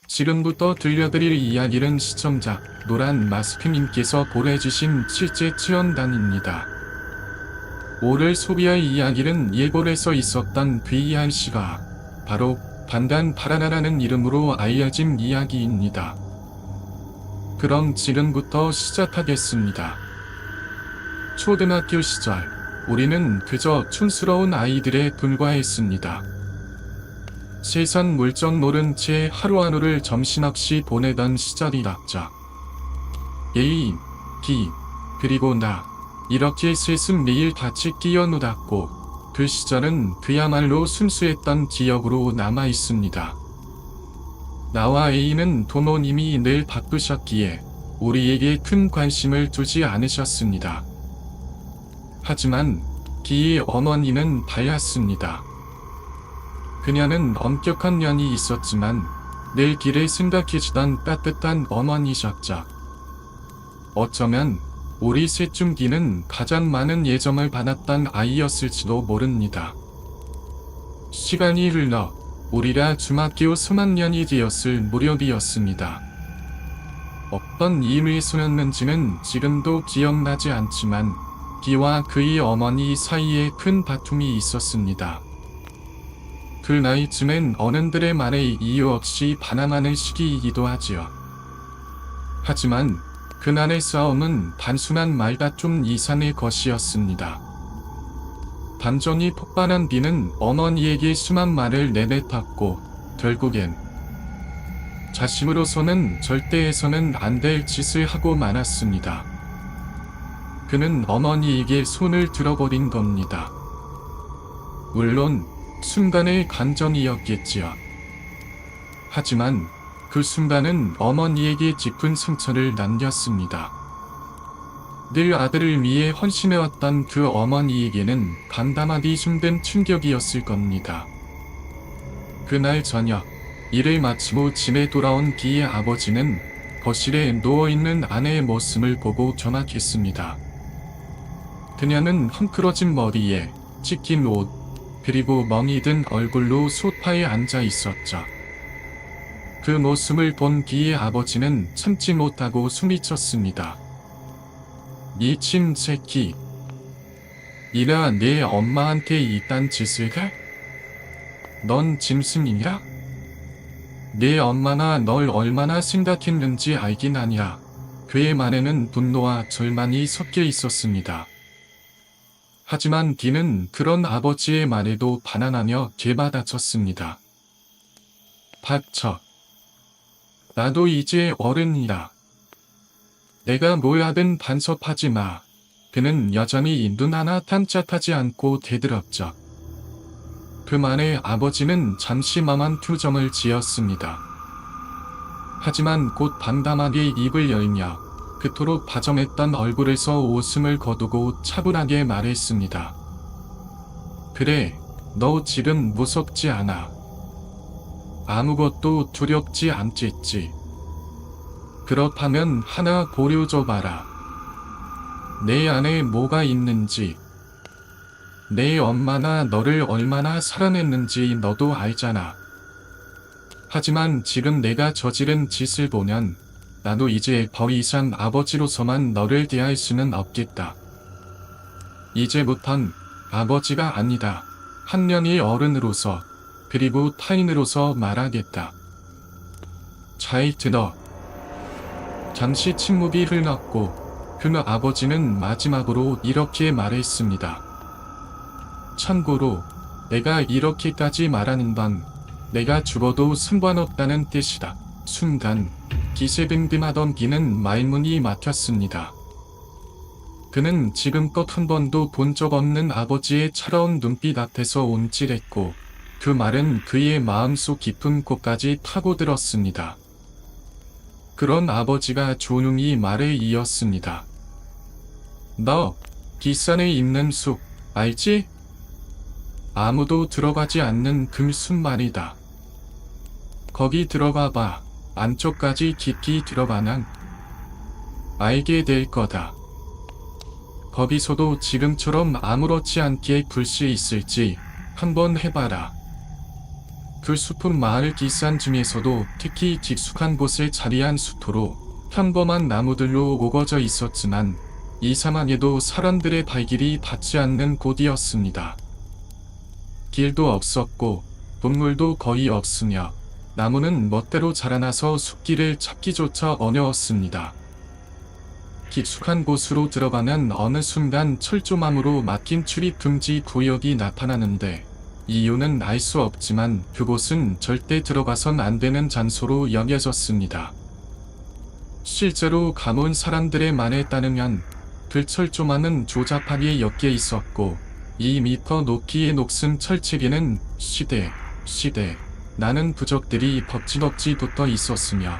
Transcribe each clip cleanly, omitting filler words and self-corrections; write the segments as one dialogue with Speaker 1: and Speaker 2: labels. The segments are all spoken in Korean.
Speaker 1: 지금부터 들려드릴 이야기는 시청자 노란 마스크님께서 보내주신 실제 체험단입니다. 오늘 소비할 이야기는 일본에서 있었던 VRC가 바로 반단파라나라는 이름으로 알려진 이야기입니다. 그럼 지금부터 시작하겠습니다. 초등학교 시절 우리는 그저 촌스러운 아이들에 불과했습니다. 세상 물정 모른 채 하루하루를 정신없이 보내던 시절이랍자. A, B, 그리고 나 이렇게 셋은 매일 같이 뛰어놀았고 그 시절은 그야말로 순수했던 기억으로 남아있습니다. 나와 A는 부모님이 늘 바쁘셨기에 우리에게 큰 관심을 두지 않으셨습니다. 하지만 B의 어머니는 달랐습니다. 그녀는 엄격한 면이 있었지만 늘 길을 생각해주던 따뜻한 어머니셨죠. 어쩌면 우리 셋 중 B는 가장 많은 애정을 받았던 아이였을지도 모릅니다. 시간이 흘러 우리가 중학교 3학년이 되었을 무렵이었습니다. 어떤 일이 있었는지는 지금도 기억나지 않지만 B와 그의 어머니 사이에 큰 다툼이 있었습니다. 그 나이쯤엔 어른들의 말에 이유 없이 반항하는 시기이기도 하지요. 하지만 그날의 싸움은 단순한 말다툼 이상의 것이었습니다. 감정이 폭발한 B는 어머니에게 심한 말을 내뱉었고 결국엔 자신으로서는 절대 해서는 안 될 짓을 하고 말았습니다. 그는 어머니에게 손을 들어버린 겁니다. 물론 순간의 감정이었겠지요. 하지만 그 순간은 어머니에게 깊은 상처를 남겼습니다. 늘 아들을 위해 헌신해왔던 그 어머니에게는 감당하기 힘든 충격이었을 겁니다. 그날 저녁 일을 마치고 집에 돌아온 B의 아버지는 거실에 누워있는 아내의 모습을 보고 경악했습니다. 그녀는 헝클어진 머리에 찢긴 옷 그리고 멍이 든 얼굴로 소파에 앉아 있었죠. 그 모습을 본 B의 아버지는 참지 못하고 소리쳤습니다. 미친 새끼. 이라 내 엄마한테 이딴 짓을 해? 넌 짐승이냐? 내 엄마가 널 얼마나 생각했는지 알긴 아냐. 그의 말에는 분노와 절망이 섞여 있었습니다. 하지만 B는 그런 아버지의 말에도 반항하며 되받아쳤습니다. 닥쳐. 나도 이제 어른이다. 내가 뭘 하든 간섭하지 마. 그는 여전히 눈 하나 탐짝하지 않고 대들었죠. 그 말에 아버지는 잠시 멍한 표정을 지었습니다. 하지만 곧 담담하게 입을 열며 그토록 다정했던 얼굴에서 웃음을 거두고 차분하게 말했습니다. 그래, 너 지금 무섭지 않아. 아무것도 두렵지 않겠지. 그렇다면 하나 보여줘봐라. 내 안에 뭐가 있는지. 내 엄마가 너를 얼마나 사랑했는지 너도 알잖아. 하지만 지금 내가 저지른 짓을 보면 나도 이제 더 이상 아버지로서만 너를 대할 수는 없겠다. 이제부턴 아버지가 아니다. 한 명의 어른으로서 그리고 타인으로서 말하겠다. 잘 들어. 잠시 침묵이 흘렀고 그 아버지는 마지막으로 이렇게 말했습니다. 참고로 내가 이렇게까지 말하는 건 내가 죽어도 상관없다는 뜻이다. 순간 기세등등하던 B는 말문이 막혔습니다. 그는 지금껏 한 번도 본 적 없는 아버지의 차가운 눈빛 앞에서 움찔했고 그 말은 그의 마음속 깊은 곳까지 파고들었습니다. 그런 아버지가 조용히 말을 이었습니다. 너 뒷산에 있는 숲 알지? 아무도 들어가지 않는 그 숲 말이다. 거기 들어가봐. 안쪽까지 깊이 들어가면 알게 될 거다. 거기서도 지금처럼 아무렇지 않게 불 수 있을지 한번 해봐라. 그 숲은 마을 뒷산 중에서도 특히 깊숙한 곳에 자리한 수토로 평범한 나무들로 우거져 있었지만 이상하게도 사람들의 발길이 닿지 않는 곳이었습니다. 길도 없었고 동물도 거의 없으며 나무는 멋대로 자라나서 숲길을 찾기조차 어려웠습니다. 깊숙한 곳으로 들어가면 어느 순간 철조망으로 막힌 출입 금지 구역이 나타나는데 이유는 알 수 없지만 그곳은 절대 들어가선 안 되는 장소로 여겨졌습니다. 실제로 가본 사람들의 말에 따르면 그 철조망은 조잡하게 엮여 있었고 2m 높이의 녹슨 철책에는 시대 나는 부적들이 벅지벅지 붙어 있었으며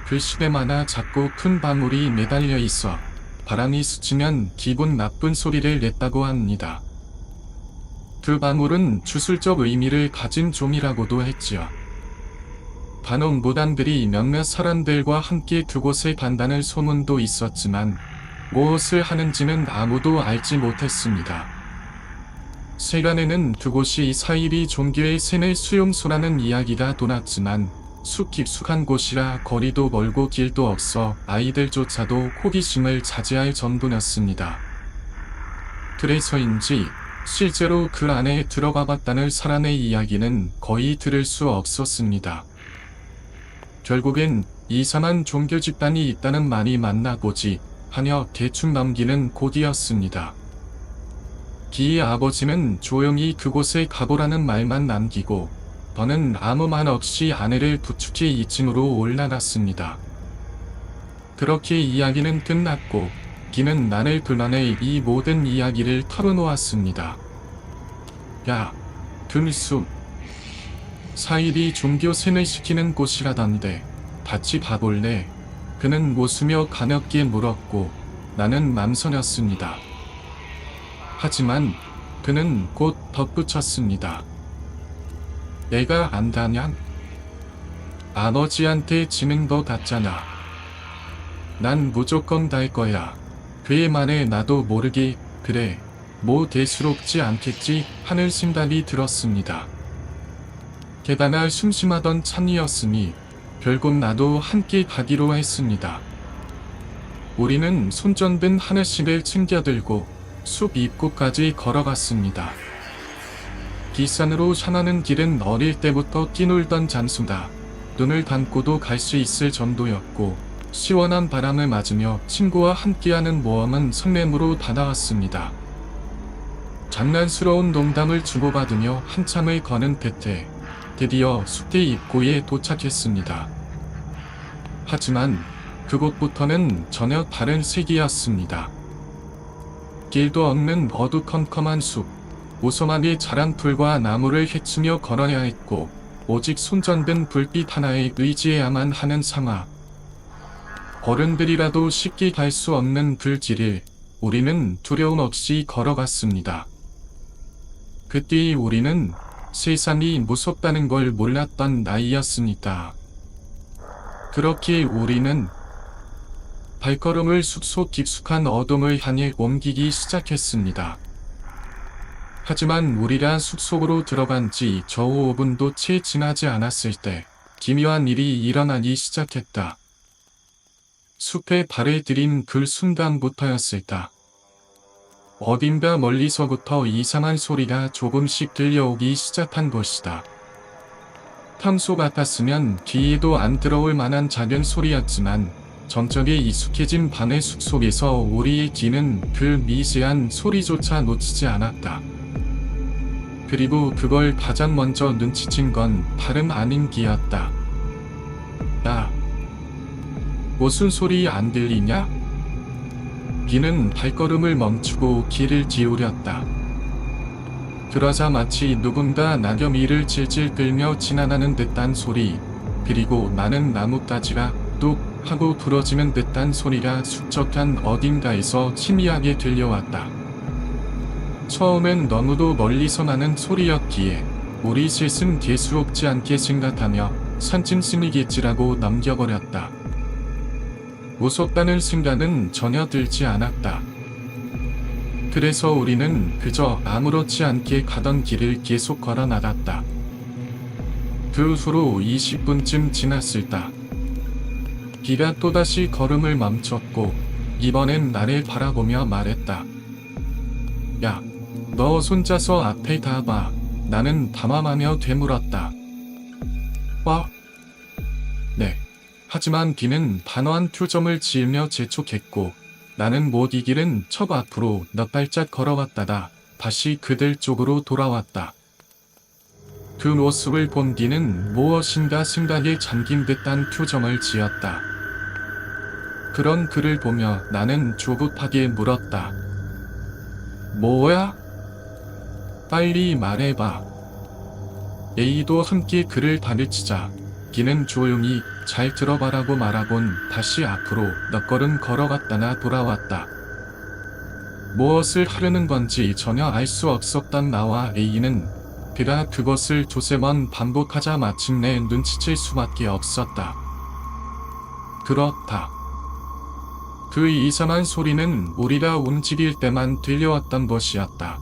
Speaker 1: 그 시대마다 작고 큰 방울이 매달려 있어 바람이 스치면 기분 나쁜 소리를 냈다고 합니다. 그 방울은 주술적 의미를 가진 종이라고도 했지요. 간혹 무당들이 몇몇 사람들과 함께 그곳에 간다는 소문도 있었지만 무엇을 하는지는 아무도 알지 못했습니다. 세간에는 그곳이 사이비 종교의 셈의 수용소라는 이야기가 돌았지만 숲 깊숙한 곳이라 거리도 멀고 길도 없어 아이들조차도 호기심을 자제할 정도였습니다. 그래서인지 실제로 그 안에 들어가 봤다는 사람의 이야기는 거의 들을 수 없었습니다. 결국엔 이상한 종교 집단이 있다는 말이 맞나보지 하며 대충 넘기는 곳이었습니다. 기의 아버지는 조용히 그곳에 가보라는 말만 남기고 저는 아무 말 없이 아내를 부축해 2층으로 올라갔습니다. 그렇게 이야기는 끝났고 기는 나를 불러내 이 모든 이야기를 털어놓았습니다. 야, 금숲. 사이비 종교 셈을 시키는 곳이라던데 같이 가볼래? 그는 웃으며 가볍게 물었고 나는 맘서렸습니다. 하지만 그는 곧 덧붙였습니다. 내가 안다냐? 아버지한테 지는 거 같잖아. 난 무조건 갈 거야. 그의 말에 나도 모르게 그래, 뭐 대수롭지 않겠지 하는 생각이 들었습니다. 게다가 심심하던 참이었으니 결국 나도 함께 가기로 했습니다. 우리는 손전등 하나씩을 챙겨들고 숲 입구까지 걸어갔습니다. 뒷산으로 향하는 길은 어릴 때부터 뛰놀던 장소다. 눈을 감고도 갈 수 있을 정도였고 시원한 바람을 맞으며 친구와 함께하는 모험은 설렘으로 다가왔습니다. 장난스러운 농담을 주고받으며 한참을 거는 끝에 드디어 숲의 입구에 도착했습니다. 하지만 그곳부터는 전혀 다른 세계였습니다. 길도 없는 어두컴컴한 숲, 오소하게 자란 풀과 나무를 헤치며 걸어야 했고 오직 손전등 불빛 하나에 의지해야만 하는 상황. 어른들이라도 쉽게 갈 수 없는 그 길을 우리는 두려움 없이 걸어갔습니다. 그때 우리는 세상이 무섭다는 걸 몰랐던 나이였으니까. 그렇게 우리는 발걸음을 숲속 깊숙한 어둠을 향해 옮기기 시작했습니다. 하지만 우리가 숲속으로 들어간 지 겨우 5분도 채 지나지 않았을 때 기묘한 일이 일어나기 시작했다. 숲에 발을 들인 그 순간부터였을까. 어딘가 멀리서부터 이상한 소리가 조금씩 들려오기 시작한 것이다. 평소 같았으면 귀에도 안 들어올 만한 작은 소리였지만 점점에 익숙해진 밤의 숲속에서 우리의 귀는 그 미세한 소리조차 놓치지 않았다. 그리고 그걸 가장 먼저 눈치챈 건 다름 아닌 귀였다. 야, 무슨 소리 안 들리냐? 귀는 발걸음을 멈추고 귀를 기울였다. 그러자 마치 누군가 낙엽 위를 질질 끌며 지나가는 듯한 소리, 그리고 많은 나뭇가지가 뚝 하고 부러지는 듯한 소리가 축적한 어딘가에서 희미하게 들려왔다. 처음엔 너무도 멀리서 나는 소리였기에 우리 셋은 대수롭지 않게 생각하며 산짐승이겠지라고 넘겨버렸다. 무섭다는 생각은 전혀 들지 않았다. 그래서 우리는 그저 아무렇지 않게 가던 길을 계속 걸어 나갔다. 그 후로 20분쯤 지났을다. 비가 또다시 걸음을 멈췄고 이번엔 나를 바라보며 말했다. 야, 너 손자서 앞에 가봐. 나는 담함하며 되물었다. 네. 하지만 비는 단호한 표정을 지으며 재촉했고 나는 못 이기는 첩 앞으로 몇 발짝 걸어왔다가 다시 그들 쪽으로 돌아왔다. 그 모습을 본 뒤는 무엇인가 생각에 잠긴 듯한 표정을 지었다. 그런 그를 보며 나는 조급하게 물었다. 뭐야? 빨리 말해봐. A도 함께 그를 가르치자 비는 조용히 잘 들어봐라고 말하곤 다시 앞으로 몇 걸음 걸어갔다나 돌아왔다. 무엇을 하려는 건지 전혀 알 수 없었던 나와 A는 비가 그것을 두세 번 반복하자 마침내 눈치챌 수밖에 없었다. 그렇다. 그 이상한 소리는 우리가 움직일 때만 들려왔던 것이었다.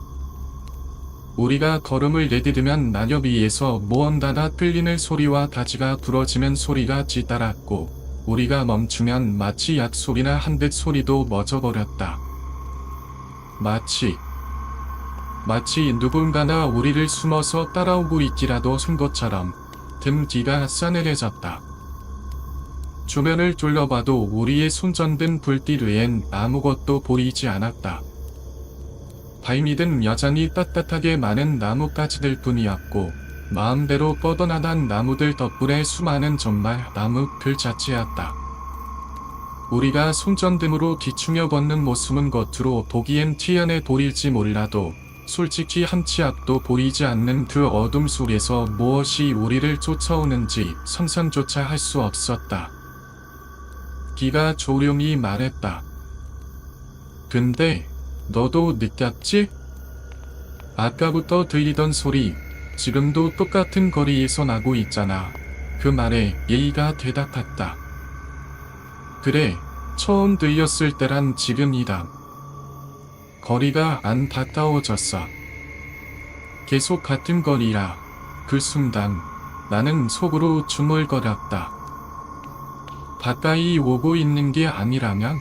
Speaker 1: 우리가 걸음을 내디디면 낙엽 위에서 무언가가 끌리는 소리와 가지가 부러지는 소리가 뒤따랐고 우리가 멈추면 마치 약소리나 한 듯 소리도 멎어버렸다. 마치 누군가가 우리를 숨어서 따라오고 있기라도 한 것처럼 등 뒤가 싸늘해졌다. 주변을 둘러봐도 우리의 손전등 불빛 외엔 아무것도 보이지 않았다. 발밑은 여전히 떳떳하게 많은 나뭇가지들 뿐이었고 마음대로 뻗어나간 나무들 덕분에 수많은 정말 나무 들 자체였다. 우리가 손전등으로 뒤충여 걷는 모습은 겉으로 보기엔 티안해 보일지 몰라도 솔직히 한 치 앞도 보이지 않는 그 어둠 속에서 무엇이 우리를 쫓아오는지 상상조차 할 수 없었다. 비가 조용히 말했다. 근데 너도 느꼈지? 아까부터 들리던 소리 지금도 똑같은 거리에서 나고 있잖아. 그 말에 예의가 대답했다. 그래, 처음 들렸을 때란 지금이다. 거리가 안 가까워졌어. 계속 같은 거리라. 그 순간 나는 속으로 중얼거렸다. 가까이 오고 있는 게 아니라면?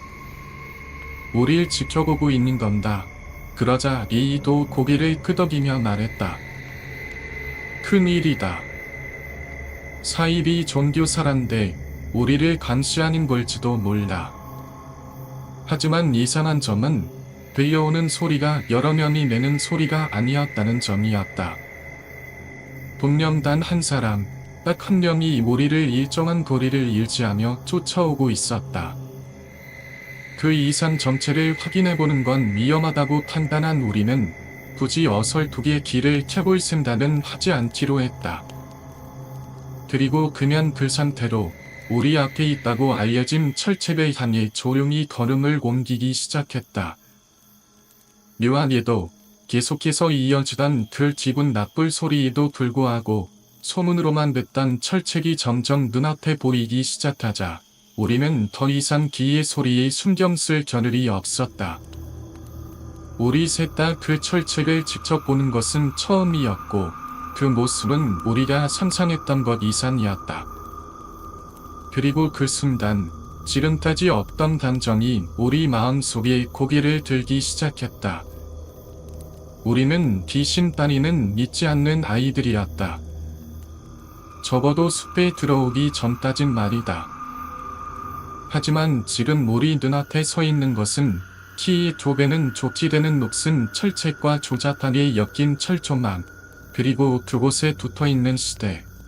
Speaker 1: 우릴 지켜보고 있는 건다. 그러자 리이도 고개를 끄덕이며 말했다. 큰일이다. 사입이 종교사란데 우리를 감시하는 걸지도 몰라. 하지만 이상한 점은 들려오는 소리가 여러 명이 내는 소리가 아니었다는 점이었다. 분명 단 한 사람, 딱 한 명이 우리를 일정한 거리를 유지하며 쫓아오고 있었다. 그 이상 정체를 확인해보는 건 위험하다고 판단한 우리는 굳이 어설프게 길을 켜볼 생각은 하지 않기로 했다. 그리고 그냥 그 상태로 우리 앞에 있다고 알려진 철책을 향해 조용히 걸음을 옮기기 시작했다. 묘하게도 계속해서 이어지던 그 기분 나쁠 소리에도 불구하고 소문으로만 듣던 철책이 점점 눈앞에 보이기 시작하자 우리는 더 이상 기의 소리에 신경 쓸 겨를이 없었다. 우리 셋 다 그 철책을 직접 보는 것은 처음이었고 그 모습은 우리가 상상했던 것 이상이었다. 그리고 그 순간 지금까지 없던 감정이 우리 마음속에 고개를 들기 시작했다. 우리는 귀신 따위는 믿지 않는 아이들이었다. 적어도 숲에 들어오기 전까진 말이다. 하지만 지금 우리 눈앞에 서 있는 것은 키의 두 배는 족지되는 녹슨 철책과 조잡하게 엮인 철조망, 그리고 그곳에 붙어있는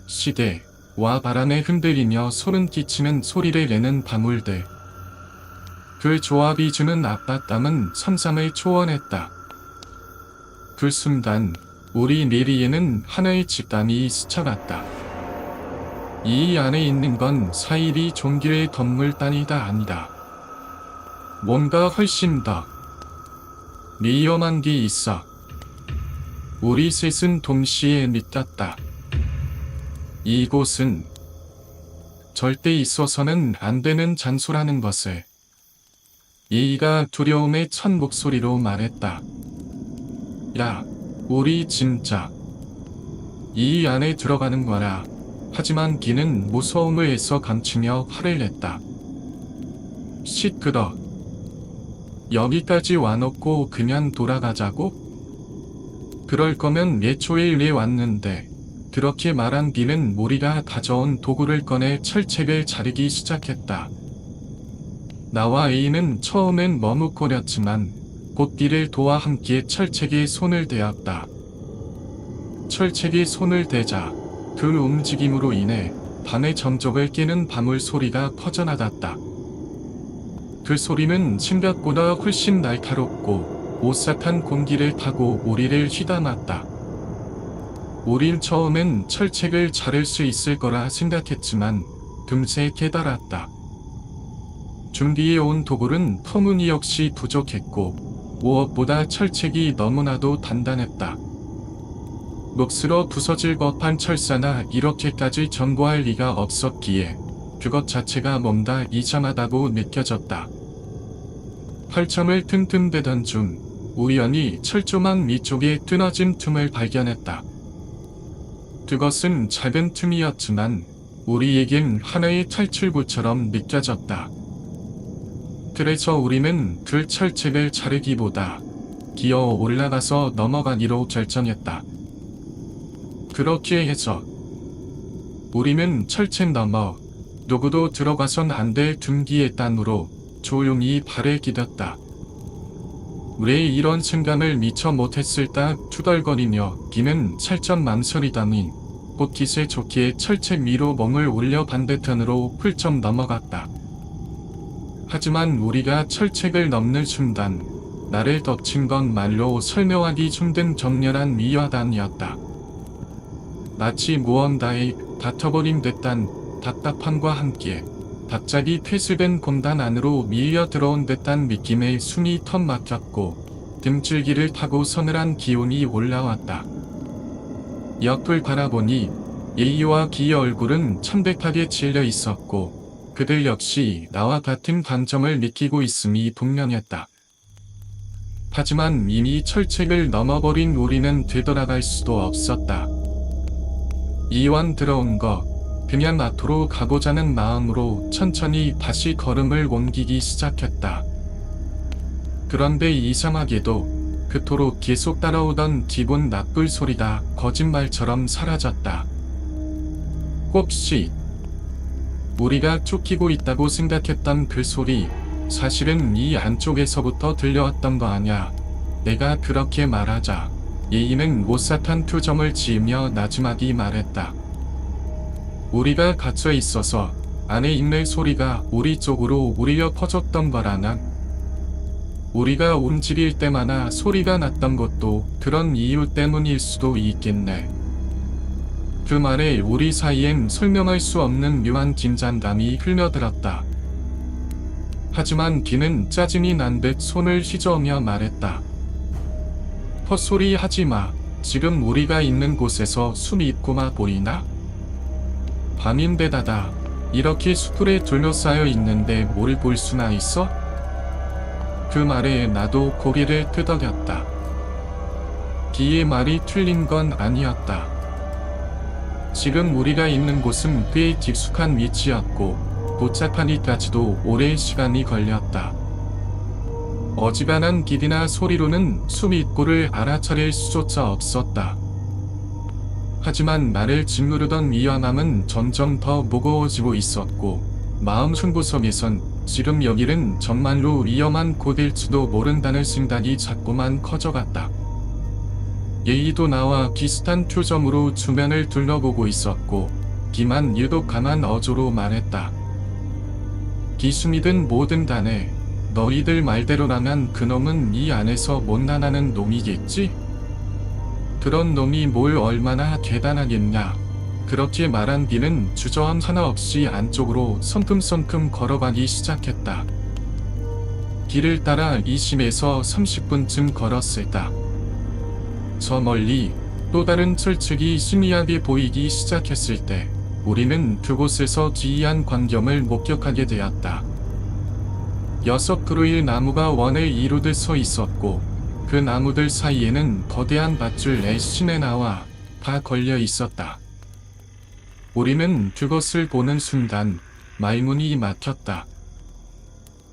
Speaker 1: 시대와 바람에 흔들리며 소름 끼치는 소리를 내는 방울들. 그 조합이 주는 압박감은 상상을 초월했다. 그 순간 우리 뇌리에는 하나의 직감이 스쳐갔다. 이 안에 있는 건 사이비 종교의 건물 단위가 아니다. 뭔가 훨씬 더 위험한 게 있어. 우리 셋은 동시에 믿었다. 이곳은 절대 있어서는 안 되는 장소라는 것을. 예의가 두려움에 찬 목소리로 말했다. 야, 우리 진짜 이 안에 들어가는 거라. 하지만 기는 무서움을 애써 감추며 화를 냈다. 시끄러. 여기까지 와놓고 그냥 돌아가자고? 그럴 거면 예초에 왜 왔는데? 그렇게 말한 기는 우리가 가져온 도구를 꺼내 철책을 자르기 시작했다. 나와 A는 처음엔 머뭇거렸지만 곧 B를 도와 함께 철책에 손을 대었다. 철책에 손을 대자 그 움직임으로 인해 밤의 정적을 깨는 바물 소리가 퍼져나갔다. 그 소리는 생각보다 훨씬 날카롭고 오싹한 공기를 타고 우리를 휘감았다. 우린 처음엔 철책을 자를 수 있을 거라 생각했지만 금세 깨달았다. 준비해온 도구는 터무니없이 부족했고 무엇보다 철책이 너무나도 단단했다. 몫으로 부서질 법한 철사나 이렇게까지 견고할 리가 없었기에 그것 자체가 뭔가 이상하다고 느껴졌다. 팔점을 틈틈대던 중 우연히 철조망 밑쪽에 끊어진 틈을 발견했다. 그것은 작은 틈이었지만 우리에겐 하나의 탈출구처럼 느껴졌다. 그래서 우리는 그 철책을 자르기보다 기어 올라가서 넘어가기로 결정했다. 그렇게 해서 우리는 철책 넘어 누구도 들어가선 안 될 둥기의 땅으로 조용히 발을 디뎠다. 왜 이런 생각을 미처 못했을까 투덜거리며 기는 살짝 망설이더니 곧 기세 좋게 철책 위로 몸을 올려 반대편으로 훌쩍 넘어갔다. 하지만 우리가 철책을 넘는 순간 나를 덮친 건 말로 설명하기 힘든 격렬한 위화감이었다. 마치 무언가에 닫혀버린 듯한 답답함과 함께 갑자기 폐쇄된 공간 안으로 밀려 들어온 듯한 느낌에 숨이 턱 막혔고 등줄기를 타고 서늘한 기운이 올라왔다. 옆을 바라보니 A와 B의 얼굴은 창백하게 질려 있었고 그들 역시 나와 같은 감정을 느끼고 있음이 분명했다. 하지만 이미 철책을 넘어버린 우리는 되돌아갈 수도 없었다. 이왕 들어온 거 그냥 앞으로 가보자는 마음으로 천천히 다시 걸음을 옮기기 시작했다. 그런데 이상하게도 그토록 계속 따라오던 기분 나쁠 소리가 거짓말처럼 사라졌다. 혹시 우리가 쫓기고 있다고 생각했던 그 소리 사실은 이 안쪽에서부터 들려왔던 거 아냐. 내가 그렇게 말하자 A는 오싹한 표정을 지으며 나지막이 말했다. 우리가 갇혀 있어서 안에 있는 소리가 우리 쪽으로 울려 퍼졌던 거라나. 우리가 움직일 때마다 소리가 났던 것도 그런 이유 때문일 수도 있겠네. 그 말에 우리 사이엔 설명할 수 없는 묘한 긴장감이 흘러들었다. 하지만 기는 짜증이 난 듯 손을 휘저으며 말했다. 헛소리 하지마. 지금 우리가 있는 곳에서 숨이 있고만 보이나? 밤인데다가 이렇게 숲에 둘러싸여 있는데 뭘 볼 수나 있어? 그 말에 나도 고개를 끄덕였다. 기의 말이 틀린 건 아니었다. 지금 우리가 있는 곳은 꽤 깊숙한 위치였고 도착하기까지도 오랜 시간이 걸렸다. 어지간한 길이나 소리로는 숨이 있고를 알아차릴 수조차 없었다. 하지만 나를 짓누르던 위험함은 점점 더 무거워지고 있었고 마음 숨구석에선 지금 여기는 정말로 위험한 곳일지도 모른다는 생각이 자꾸만 커져갔다. 예의도 나와 비슷한 표정으로 주변을 둘러보고 있었고 기만 유독 강한 어조로 말했다. 기순이든 뭐든 간에 너희들 말대로라면 그놈은 이 안에서 못 나가는 놈이겠지? 그런 놈이 뭘 얼마나 대단하겠냐. 그렇게 말한 비는 주저함 하나 없이 안쪽으로 성큼성큼 걸어가기 시작했다. 길을 따라 20에서 30분쯤 걸었을까. 저 멀리 또 다른 철책이 희미하게 보이기 시작했을 때 우리는 그곳에서 기이한 광경을 목격하게 되었다. 6그루의 나무가 원을 이루듯 서 있었고 그 나무들 사이에는 거대한 밧줄 애신에 나와 다 걸려 있었다. 우리는 그것을 보는 순간 말문이 막혔다.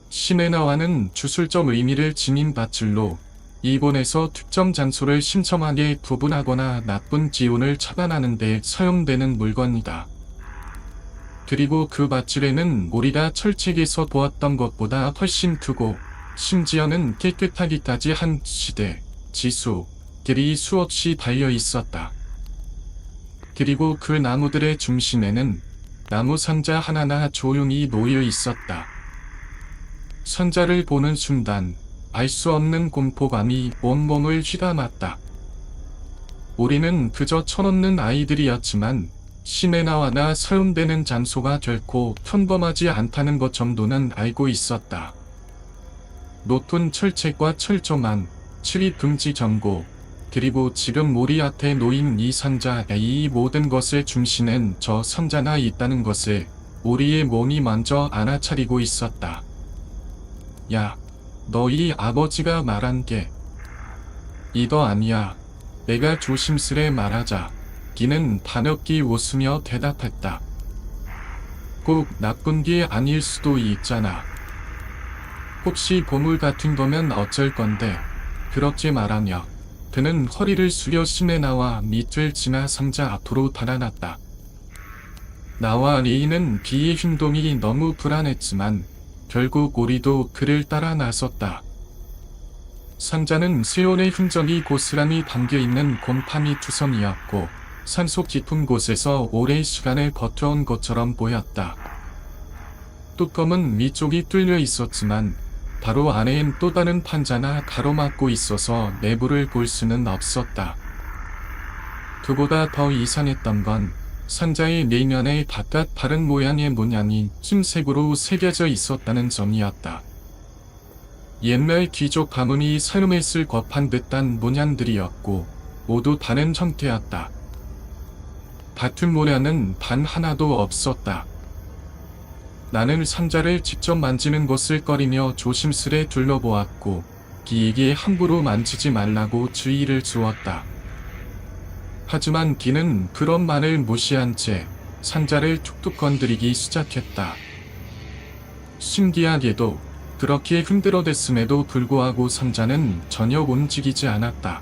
Speaker 1: 시메나와는 주술적 의미를 지닌 밧줄로 일본에서 특정 장소를 신성하게 구분하거나 나쁜 기운을 차단하는 데 사용되는 물건이다. 그리고 그 밧줄에는 우리가 철책에서 보았던 것보다 훨씬 크고 심지어는 깨끗하기까지 한 시대, 지수들이 수없이 달려 있었다. 그리고 그 나무들의 중심에는 나무 상자 하나가 조용히 놓여 있었다. 상자를 보는 순간 알 수 없는 공포감이 온몸을 휘감았다. 우리는 그저 철없는 아이들이었지만 시메나와나 사용되는 장소가 결코 평범하지 않다는 것 정도는 알고 있었다. 높은 철책과 철조망, 출입 금지 경고, 그리고 지금 우리 앞에 놓인 이 상자, 이 모든 것의 중심엔 저 상자가 있다는 것을 우리의 몸이 먼저 알아차리고 있었다. 야, 너희 아버지가 말한 게 이거 아니야. 내가 조심스레 말하자. 기는 반갑게 웃으며 대답했다. 꼭 나쁜 게 아닐 수도 있잖아. 혹시 보물 같은 거면 어쩔 건데. 그렇게 말하며 그는 허리를 숙여 시메나와 밑을 지나 상자 앞으로 달아났다. 나와 리는 비의 행동이 너무 불안했지만 결국 우리도 그를 따라 나섰다. 상자는 세월의 흔적이 고스란히 담겨있는 곰팡이 투성이었고 산소 깊은 곳에서 오랜 시간을 버텨온 것처럼 보였다. 뚜껑은 위쪽이 뚫려 있었지만 바로 안에엔 또 다른 판자가 가로막고 있어서 내부를 볼 수는 없었다. 그보다 더 이상했던 건 상자의 내면에 바깥 다른 모양의 문양이 흰색으로 새겨져 있었다는 점이었다. 옛날 귀족 가문이 사용했을 법한 듯한 문양들이었고 모두 다른 형태였다. 같은 모양은 단 하나도 없었다. 나는 상자를 직접 만지는 것을 꺼리며 조심스레 둘러보았고 기에게 함부로 만지지 말라고 주의를 주었다. 하지만 기는 그런 말을 무시한 채 상자를 툭툭 건드리기 시작했다. 신기하게도 그렇게 흔들어댔음에도 불구하고 상자는 전혀 움직이지 않았다.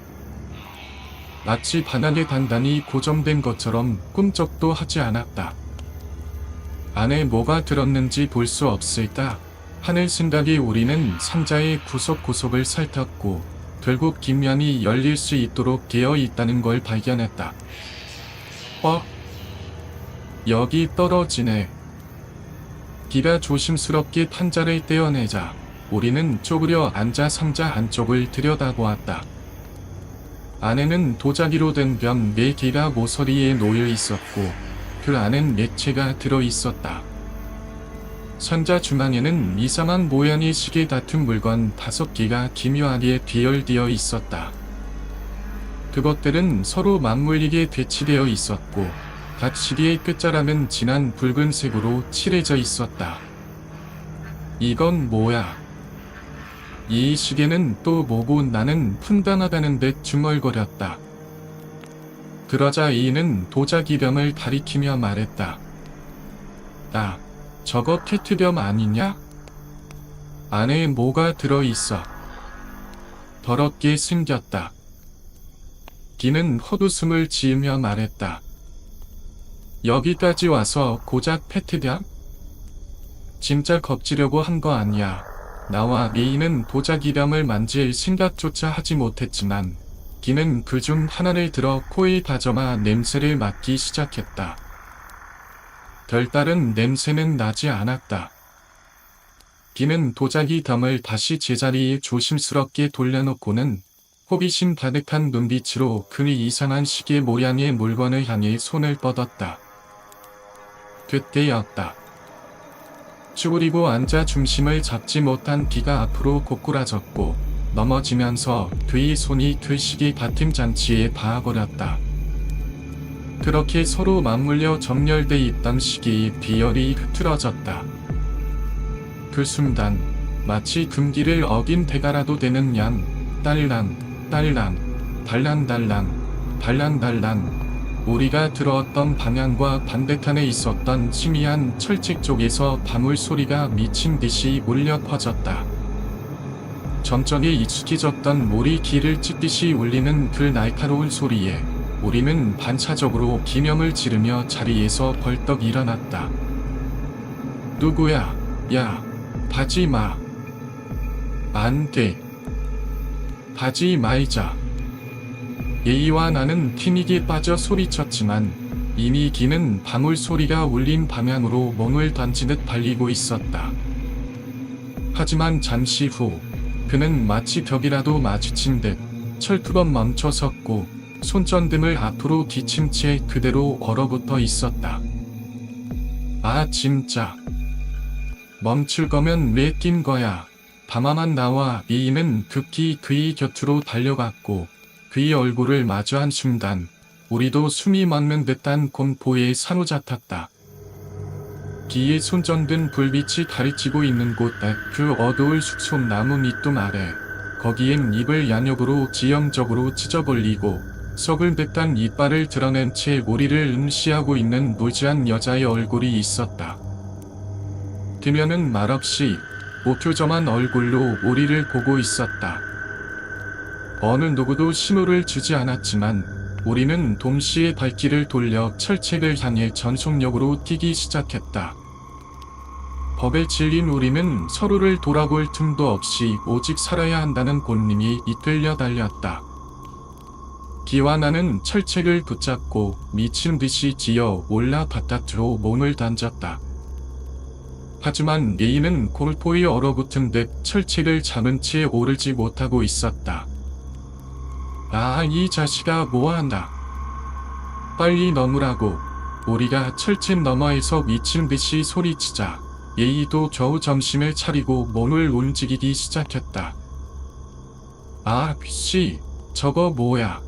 Speaker 1: 마치 바닥에 단단히 고정된 것처럼 꿈쩍도 하지 않았다. 안에 뭐가 들었는지 볼 수 없을까 하는 생각에 우리는 상자의 구석구석을 살폈고 결국 뒷면이 열릴 수 있도록 되어 있다는 걸 발견했다. 여기 떨어지네. 기가 조심스럽게 판자를 떼어내자 우리는 쪼그려 앉아 상자 안쪽을 들여다보았다. 안에는 도자기로 된 병 4개가 모서리에 놓여 있었고 그 안엔 액체가 들어있었다. 상자 중앙에는 이상한 모양의 시계 같은 물건 5개가 기묘하게 비열되어 있었다. 그것들은 서로 맞물리게 배치되어 있었고 각 시계의 끝자락은 진한 붉은색으로 칠해져 있었다. 이건 뭐야? 이 시계는 또 뭐고? 나는 분당하다는 듯 중얼거렸다. 그러자 이는 도자기병을 가리키며 말했다. 저거 페트병 아니냐? 안에 뭐가 들어있어? 더럽게 생겼다. 기는 헛웃음을 지으며 말했다. 여기까지 와서 고작 페트병? 진짜 겁지려고 한 거 아니야. 나와 메이는 도자기병을 만질 생각조차 하지 못했지만 기는 그중 하나를 들어 코에 다져마 냄새를 맡기 시작했다. 별다른 냄새는 나지 않았다. 기는 도자기 덤을 다시 제자리에 조심스럽게 돌려놓고는 호기심 가득한 눈빛으로 그 이상한 시계 모양의 물건을 향해 손을 뻗었다. 그때였다. 쭈그리고 앉아 중심을 잡지 못한 기가 앞으로 고꾸라졌고 넘어지면서 그의 손이 그 시계 같은 장치에 닿아버렸다. 그렇게 서로 맞물려 정렬돼 있던 시계의 비열이 흐트러졌다. 그 순간 마치 금기를 어긴 대가라도 되는 양 딸랑 딸랑 달랑달랑 달랑달랑 우리가 들어왔던 방향과 반대편에 있었던 희미한 철책 쪽에서 바물 소리가 미친 듯이 울려 퍼졌다. 점점이 익숙해졌던 몰이 귀를 찢듯이 울리는 그 날카로운 소리에 우리는 반사적으로 비명을 지르며 자리에서 벌떡 일어났다. 누구야? 야, 가지 마. 안 돼. 가지 말자. 예이와 나는 피닉에 빠져 소리쳤지만 이미 귀는 바물 소리가 울린 방향으로 몸을 던지듯 달리고 있었다. 하지만 잠시 후 그는 마치 벽이라도 마주친 듯 철두번 멈춰 섰고 손전등을 앞으로 뒤친 채 그대로 얼어붙어 있었다. 아 진짜. 멈출 거면 왜 뛴 거야. 다마만 나와 예이는 급히 그의 곁으로 달려갔고 그의 얼굴을 마주한 순간 우리도 숨이 멎는 듯한 공포에 사로잡혔다. 귀에 손전등 불빛이 가리치고 있는 곳 그 어두울 숲속 나무 밑둥 아래 거기엔 입을 양옆으로 지형적으로 찢어벌리고 썩은 듯한 이빨을 드러낸 채 우리를 응시하고 있는 무지한 여자의 얼굴이 있었다. 그녀는 말없이 무표정한 얼굴로 우리를 보고 있었다. 어느 누구도 신호를 주지 않았지만 우리는 동시에 발길을 돌려 철책을 향해 전속력으로 뛰기 시작했다. 법에 질린 우리는 서로를 돌아볼 틈도 없이 오직 살아야 한다는 본능이 이끌려 달렸다. 기와 나는 철책을 붙잡고 미친 듯이 지어 올라 바깥으로 몸을 던졌다. 하지만 예이는 골포에 얼어붙은 듯 철책을 잡은 채 오르지 못하고 있었다. 아, 이 자식아 뭐한다. 빨리 넘으라고. 우리가 철책 너머에서 미친 듯이 소리치자 예이도 겨우 정신을 차리고 몸을 움직이기 시작했다. 아, 씨, 저거 뭐야.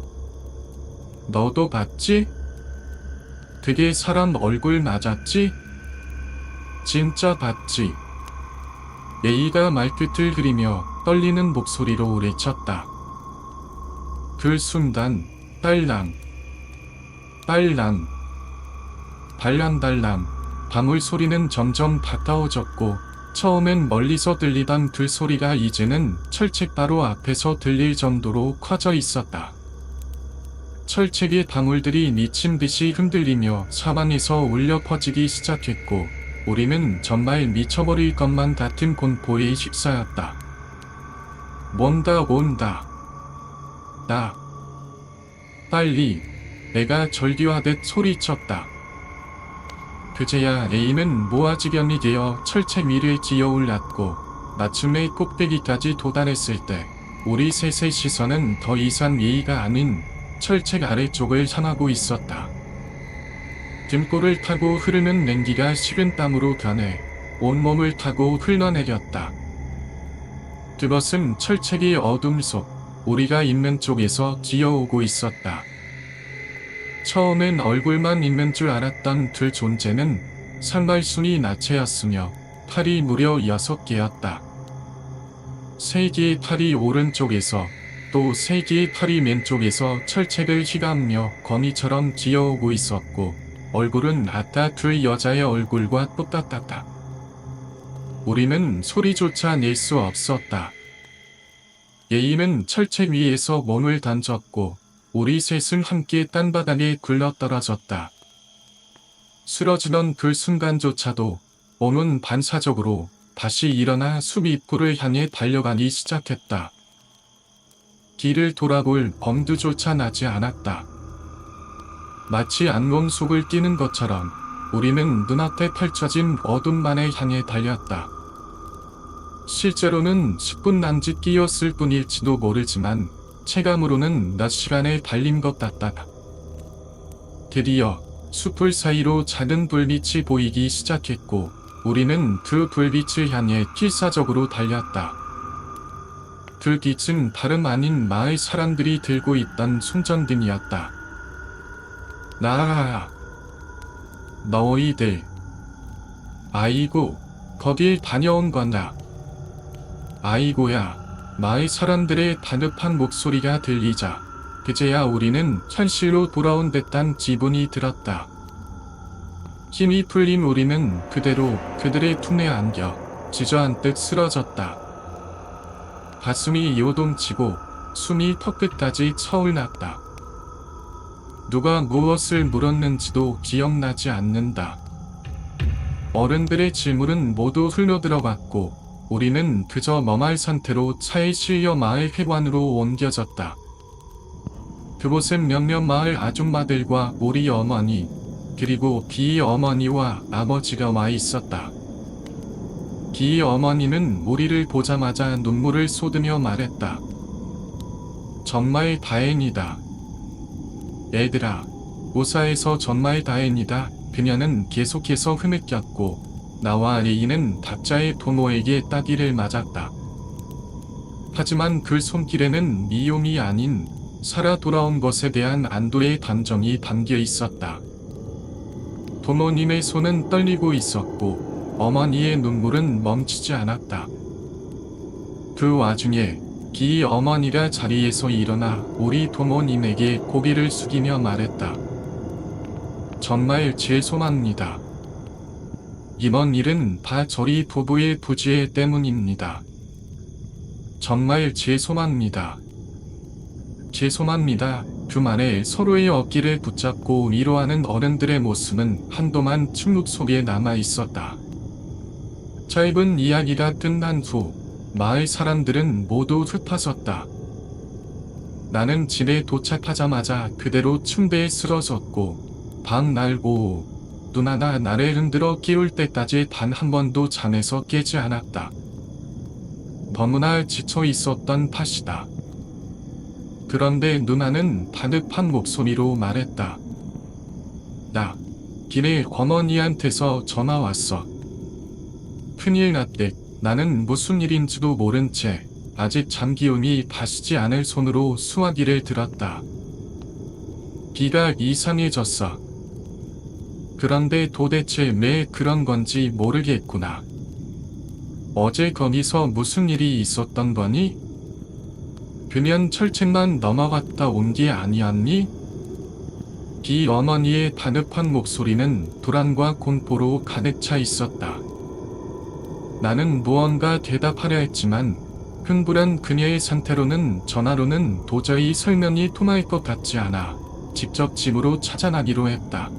Speaker 1: 너도 봤지? 그게 사람 얼굴 맞았지? 진짜 봤지? 예이가 말끝을 흐리며 떨리는 목소리로 외쳤다. 그 순간 딸랑 딸랑 달랑달랑 바물 소리는 점점 가까워졌고 처음엔 멀리서 들리던 그 소리가 이제는 철책 바로 앞에서 들릴 정도로 커져 있었다. 철책의 바물들이 미친 듯이 흔들리며 사방에서 울려 퍼지기 시작했고 우리는 정말 미쳐버릴 것만 같은 공포에 휩싸였다. 온다. 나. 빨리. 내가 절규하듯 소리쳤다. 그제야 A는 무아지경이 되어 철책 위를 기어올랐고 마침내 꼭대기까지 도달했을 때 우리 셋의 시선은 더 이상 A가 아닌 철책 아래쪽을 향하고 있었다. 등골을 타고 흐르는 냉기가 식은 땀으로 변해 온몸을 타고 흘러내렸다. 그것은 철책의 어둠 속 우리가 있는 쪽에서 기어오고 있었다. 처음엔 얼굴만 있는 줄 알았던 그 존재는 상발순이 나체였으며 팔이 무려 6개였다. 3개의 팔이 오른쪽에서 또 3개의 팔이 왼쪽에서 철책을 휘감으며 거미처럼 기어오고 있었고 얼굴은 아까 그 여자의 얼굴과 똑같았다. 우리는 소리조차 낼 수 없었다. 예이는 철책 위에서 몸을 던졌고 우리 셋은 함께 땅바닥에 굴러떨어졌다. 쓰러지던 그 순간조차도 몸은 반사적으로 다시 일어나 숲 입구를 향해 달려가기 시작했다. 길을 돌아볼 엄두조차 나지 않았다. 마치 악몽 속을 뛰는 것처럼 우리는 눈앞에 펼쳐진 어둠만을 향해 달렸다. 실제로는 10분 남짓 뛰었을 뿐일지도 모르지만 체감으로는 몇 시간을 달린 것 같다. 드디어 숲을 사이로 작은 불빛이 보이기 시작했고 우리는 그 불빛을 향해 필사적으로 달렸다. 그 빛은 다름 아닌 마을 사람들이 들고 있던 손전등이었다. 나아라. 너희들. 아이고, 거길 다녀온 거나. 아이고야. 마을 사람들의 다급한 목소리가 들리자 그제야 우리는 현실로 돌아온 듯한 기분이 들었다. 힘이 풀린 우리는 그대로 그들의 품에 안겨 주저앉듯 쓰러졌다. 가슴이 요동치고 숨이 턱끝까지 차올랐다. 누가 무엇을 물었는지도 기억나지 않는다. 어른들의 질문은 모두 흘러들어갔고 우리는 그저 멍할 상태로 차에 실려 마을 회관으로 옮겨졌다. 그곳은 몇몇 마을 아줌마들과 우리 어머니 그리고 비의 어머니와 아버지가 와 있었다. 비의 어머니는 우리를 보자마자 눈물을 쏟으며 말했다. 정말 다행이다. 얘들아, 무사해서 정말 다행이다. 그녀는 계속해서 흐느꼈고 나와 레이는 각자의 도모에게 따기를 맞았다. 하지만 그 손길에는 미움이 아닌 살아 돌아온 것에 대한 안도의 감정이 담겨 있었다. 도모님의 손은 떨리고 있었고 어머니의 눈물은 멈추지 않았다. 그 와중에 비 어머니가 자리에서 일어나 우리 도모님에게 고개를 숙이며 말했다. 정말 죄송합니다. 이번 일은 다 저희 부부의 부재 때문입니다. 정말 죄송합니다. 죄송합니다. 그 말에 서로의 어깨를 붙잡고 위로하는 어른들의 모습은 한동안 침묵 속에 남아 있었다. 짧은 이야기가 끝난 후 마을 사람들은 모두 흩어졌다. 나는 집에 도착하자마자 그대로 침대에 쓰러졌고 방 날고 누나가 나를 흔들어 깨울 때까지 단 한 번도 잠에서 깨지 않았다. 너무나 지쳐 있었던 탓이다. 그런데 누나는 다급한 목소리로 말했다. 나 길에 어머니한테서 전화 왔어. 큰일 났대. 나는 무슨 일인지도 모른 채 아직 잠기움이 가시지 않을 손으로 수화기를 들었다. 비가 이상해졌어. 그런데 도대체 왜 그런 건지 모르겠구나. 어제 거기서 무슨 일이 있었던 거니? 그냥 철책만 넘어갔다 온 게 아니었니? 비 어머니의 다급한 목소리는 불안과 공포로 가득 차 있었다. 나는 무언가 대답하려 했지만 흥분한 그녀의 상태로는 전화로는 도저히 설명이 통할 것 같지 않아 직접 집으로 찾아나기로 했다.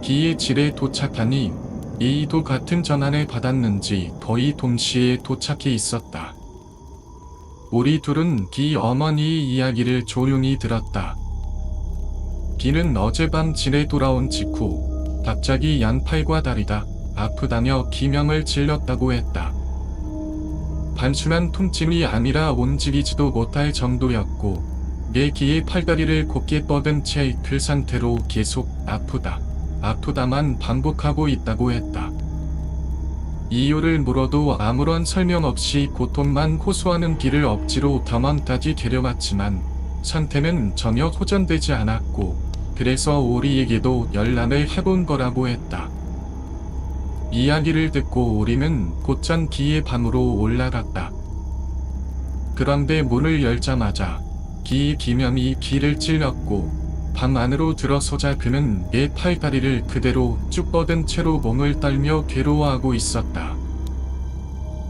Speaker 1: 비의 집에 도착하니 A도 같은 전화를 받았는지 거의 동시에 도착해 있었다. 우리 둘은 비 어머니의 이야기를 조용히 들었다. 비는 어젯밤 집에 돌아온 직후 갑자기 양팔과 다리가 아프다며 기명을 질렀다고 했다. 단순한 통증이 아니라 움직이지도 못할 정도였고 내 귀의 팔다리를 곧게 뻗은 채 그 상태로 계속 아프다만 반복하고 있다고 했다. 이유를 물어도 아무런 설명 없이 고통만 호소하는 비를 억지로 병원까지 데려왔지만 상태는 전혀 호전되지 않았고 그래서 우리에게도 연락을 해본 거라고 했다. 이야기를 듣고 우리는 곧장 비의 방으로 올라갔다. 그런데 문을 열자마자 비의 비명이 귀를 찔렀고 방 안으로 들어서자 그는 내 팔다리를 그대로 쭉 뻗은 채로 몸을 떨며 괴로워하고 있었다.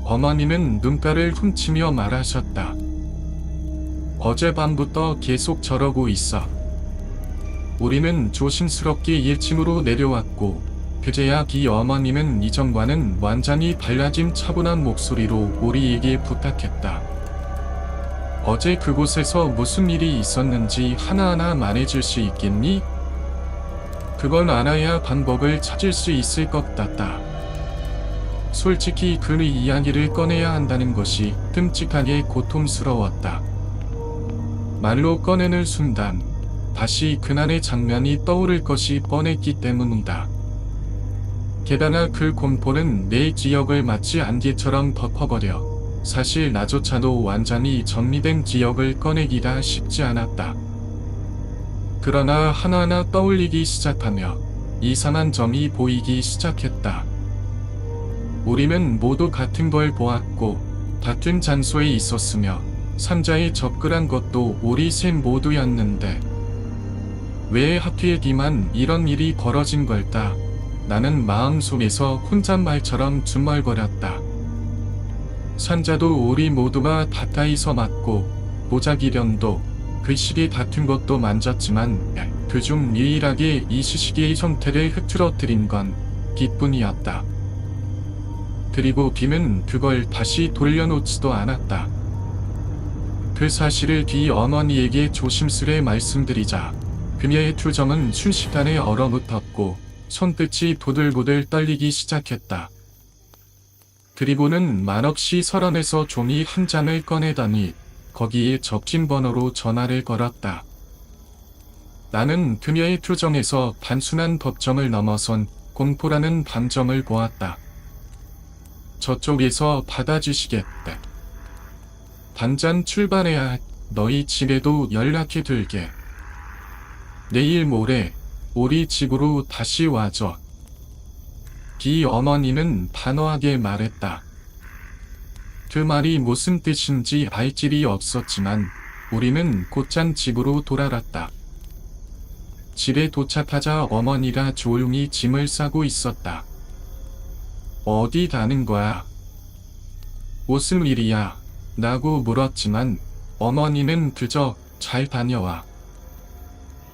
Speaker 1: 어머니는 눈가를 훔치며 말하셨다. 어젯밤부터 계속 저러고 있어. 우리는 조심스럽게 1층으로 내려왔고 그제야 비 어머니는 이전과는 완전히 달라진 차분한 목소리로 우리에게 부탁했다. 어제 그곳에서 무슨 일이 있었는지 하나하나 말해줄 수 있겠니? 그걸 알아야 방법을 찾을 수 있을 것 같다. 솔직히 그 이야기를 꺼내야 한다는 것이 끔찍하게 고통스러웠다. 말로 꺼내는 순간 다시 그날의 장면이 떠오를 것이 뻔했기 때문이다. 게다가 그 공포는 내 기억을 마치 안개처럼 덮어버려 사실 나조차도 완전히 정리된 기억을 꺼내기가 쉽지 않았다. 그러나 하나하나 떠올리기 시작하며 이상한 점이 보이기 시작했다. 우리는 모두 같은 걸 보았고 같은 장소에 있었으며 산자에 접근한 것도 우리 셋 모두였는데 왜 하필 기만 이런 일이 벌어진 걸까? 나는 마음속에서 혼잣말처럼 중얼거렸다. 산자도 우리 모두가 가까이서 맞고 보자기련도 그 시기 다툰 것도 만졌지만 그중 유일하게 이쑤시개의 형태를 흐트러뜨린 건 기뿐이었다. 그리고 비는 그걸 다시 돌려놓지도 않았다. 그 사실을 비 어머니에게 조심스레 말씀드리자 그녀의 표정은 순식간에 얼어붙었고 손끝이 보들보들 떨리기 시작했다. 그리고는 말없이 서랍에서 종이 한 장을 꺼내더니 거기에 적힌 번호로 전화를 걸었다. 나는 그녀의 표정에서 단순한 걱정을 넘어선 공포라는 감정을 보았다. 저쪽에서 받아주시겠대. 당장 출발해야 너희 집에도 연락해 둘게. 내일 모레 우리 집으로 다시 와줘. 비 어머니는 단호하게 말했다. 그 말이 무슨 뜻인지 알 길이 없었지만 우리는 곧장 집으로 돌아갔다. 집에 도착하자 어머니가 조용히 짐을 싸고 있었다. 어디 가는 거야? 무슨 일이야? 라고 물었지만 어머니는 그저 잘 다녀와.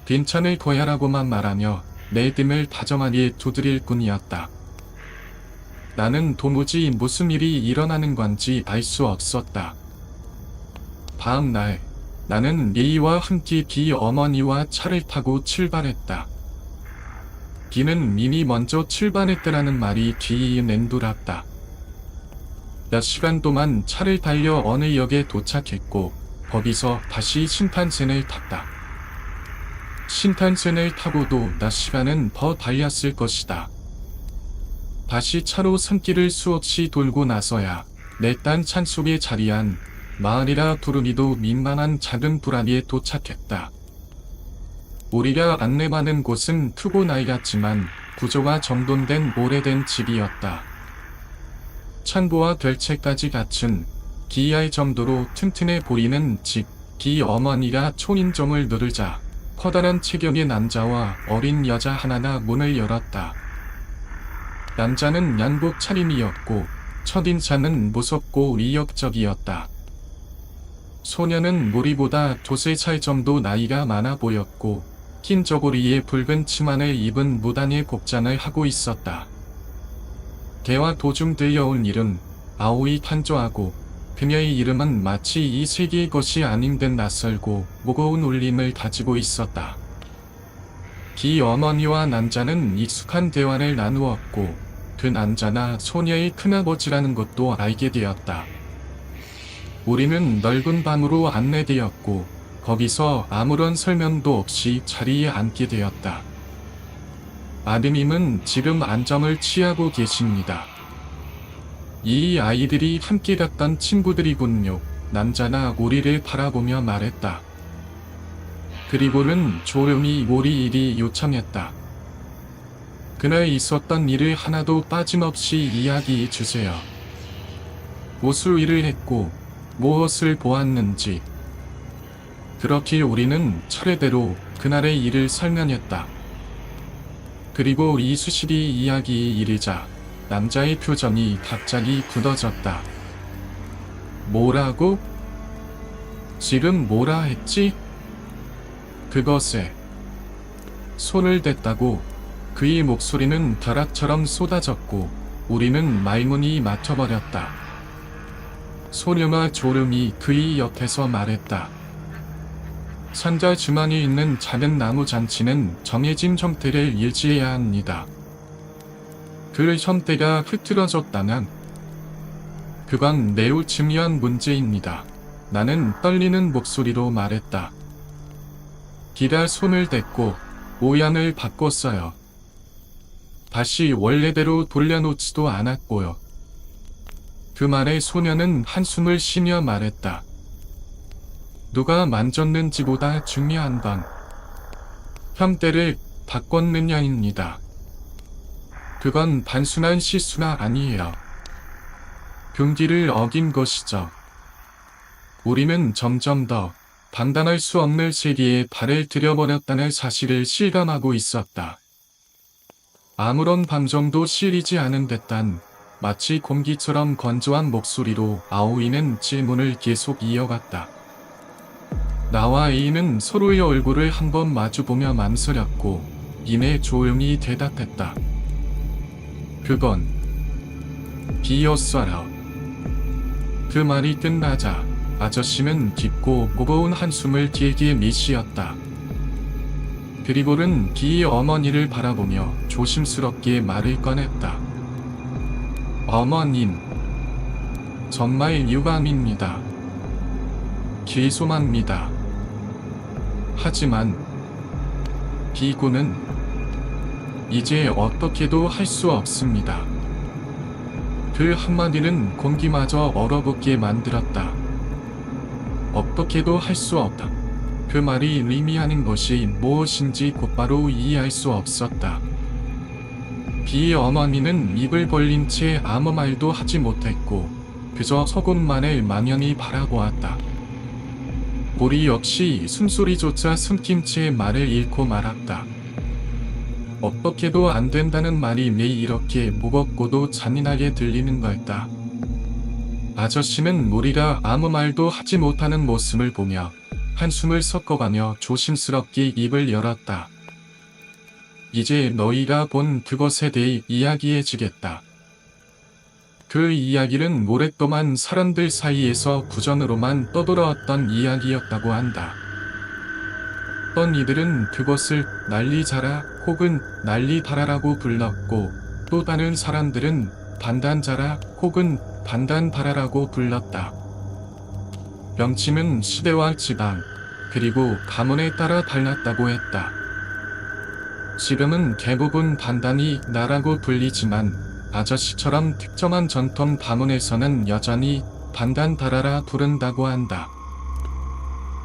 Speaker 1: 괜찮을 거야 라고만 말하며 내 등을 다정하게 두드릴 뿐이었다. 나는 도무지 무슨 일이 일어나는 건지 알 수 없었다. 다음 날 나는 리이와 함께 비 어머니와 차를 타고 출발했다. 비는 이미 먼저 출발했다라는 말이 귀에 맴돌았다. 몇 시간 동안 차를 달려 어느 역에 도착했고 거기서 다시 신칸센을 탔다. 신칸센을 타고도 몇 시간은 더 달렸을 것이다. 다시 차로 산길을 수없이 돌고 나서야 내 딴 산속에 자리한 마을이라 부르기도 민망한 작은 불안리에 도착했다. 우리가 안내받은 곳은 크고 낡았지만 구조가 정돈된 오래된 집이었다. 창고와 별채까지 갖춘 기이할 정도로 튼튼해 보이는 집. 비 어머니가 초인종을 누르자 커다란 체격의 남자와 어린 여자 하나가 문을 열었다. 남자는 양복 차림이었고 첫인상은 무섭고 위협적이었다. 소녀는 우리보다 2-3살 정도 나이가 많아 보였고 흰 저고리에 붉은 치마를 입은 무단의 복장을 하고 있었다. 개와 도중 들려온 이름 아오이 탄조하고 그녀의 이름은 마치 이 세계의 것이 아닌 듯 낯설고 무거운 울림을 가지고 있었다. 비 어머니와 남자는 익숙한 대화를 나누었고 그 남자나 소녀의 큰아버지라는 것도 알게 되었다. 우리는 넓은 방으로 안내되었고 거기서 아무런 설명도 없이 자리에 앉게 되었다. 아드님은 지금 안정을 취하고 계십니다. 이 아이들이 함께 갔던 친구들이군요. 남자나 우리를 바라보며 말했다. 그리고는 조용히 우리 일이 요청했다. 그날 있었던 일을 하나도 빠짐없이 이야기해 주세요. 무슨 일을 했고 무엇을 보았는지. 그렇게 우리는 차례대로 그날의 일을 설명했다. 그리고 이쑤시개 이야기에 이르자 남자의 표정이 갑자기 굳어졌다. 뭐라고? 지금 뭐라 했지? 그것에 손을 댔다고. 그의 목소리는 벼락처럼 쏟아졌고 우리는 말문이 막혀버렸다. 소녀가 조용히 그의 옆에서 말했다. 산자 주변에 있는 작은 나무 잔치는 정해진 형태를 유지해야 합니다. 그 형태가 흐트러졌다면 그건 매우 중요한 문제입니다. 나는 떨리는 목소리로 말했다. 기다 손을 댔고 모양을 바꿨어요. 다시 원래대로 돌려놓지도 않았고요. 그 말에 소녀는 한숨을 쉬며 말했다. 누가 만졌는지보다 중요한 건 형태를 바꿨느냐입니다. 그건 단순한 실수가 아니에요. 경기를 어긴 것이죠. 우리는 점점 더 판단할 수 없는 세계에 발을 들여버렸다는 사실을 실감하고 있었다. 아무런 감정도 실리지 않은 듯한 마치 공기처럼 건조한 목소리로 아오이는 질문을 계속 이어갔다. 나와 A는 서로의 얼굴을 한번 마주보며 맘서렸고 이내 조용히 대답했다. 그건 비였어라. 그 말이 끝나자 아저씨는 깊고 무거운 한숨을 길게 내쉬었다. 그리고는 비의 어머니를 바라보며 조심스럽게 말을 꺼냈다. 어머님, 정말 유감입니다. 죄송합니다. 하지만 비구는 이제 어떻게도 할 수 없습니다. 그 한마디는 공기마저 얼어붙게 만들었다. 어떻게도 할 수 없다. 그 말이 의미하는 것이 무엇인지 곧바로 이해할 수 없었다. 비의 어머니는 입을 벌린 채 아무 말도 하지 못했고 그저 서곤만을 만연히 바라보았다. 우리 역시 숨소리조차 숨긴 채 말을 잃고 말았다. 어떻게도 안 된다는 말이 왜 이렇게 무겁고도 잔인하게 들리는 걸까? 아저씨는 우리가 아무 말도 하지 못하는 모습을 보며 한숨을 섞어가며 조심스럽게 입을 열었다. 이제 너희가 본 그것에 대해 이야기해주겠다. 그 이야기는 오랫동안 사람들 사이에서 구전으로만 떠돌아왔던 이야기였다고 한다. 어떤 이들은 그것을 난리자라 혹은 난리다라라고 불렀고 또 다른 사람들은 반단자라 혹은 반단다라라고 불렀다. 명칭은 시대와 지방 그리고 가문에 따라 달랐다고 했다. 지금은 대부분 반단이 나라고 불리지만 아저씨처럼 특정한 전통 가문에서는 여전히 반단다라라 부른다고 한다.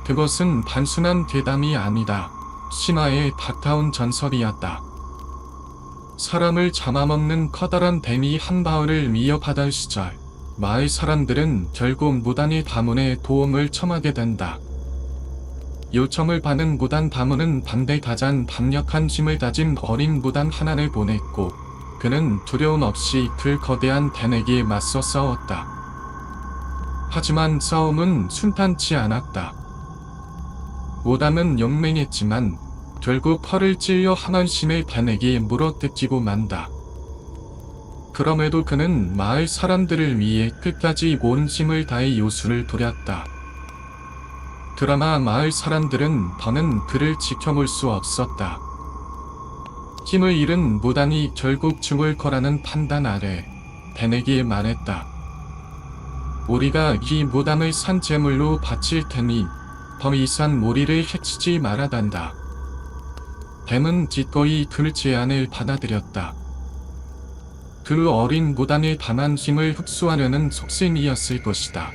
Speaker 1: 그것은 단순한 괴담이 아니다. 신화의 가까운 전설이었다. 사람을 잡아먹는 커다란 뱀이 한 마을을 위협하던 시절 마을 사람들은 결국 무단의 가문의 도움을 청하게 된다. 요청을 받은 무단 가문은 반대 가장 강력한 힘을 가진 어린 무단 하나를 보냈고 그는 두려움 없이 그 거대한 뱀에게 맞서 싸웠다. 하지만 싸움은 순탄치 않았다. 무단은 용맹했지만 결국 펄을 찔려 하나심의 뱀에게 물어뜯기고 만다. 그럼에도 그는 마을 사람들을 위해 끝까지 온 힘을 다해 요술을 부렸다. 그러나 마을 사람들은 더는 그를 지켜볼 수 없었다. 힘을 잃은 무단이 결국 죽을 거라는 판단 아래 벤에게 말했다. 우리가 이 무단을 산 제물로 바칠 테니 더 이상 우리를 해치지 말아단다. 뱀은 기꺼이 그 제안을 받아들였다. 그 어린 무단의 강한 힘을 흡수하려는 속셈이었을 것이다.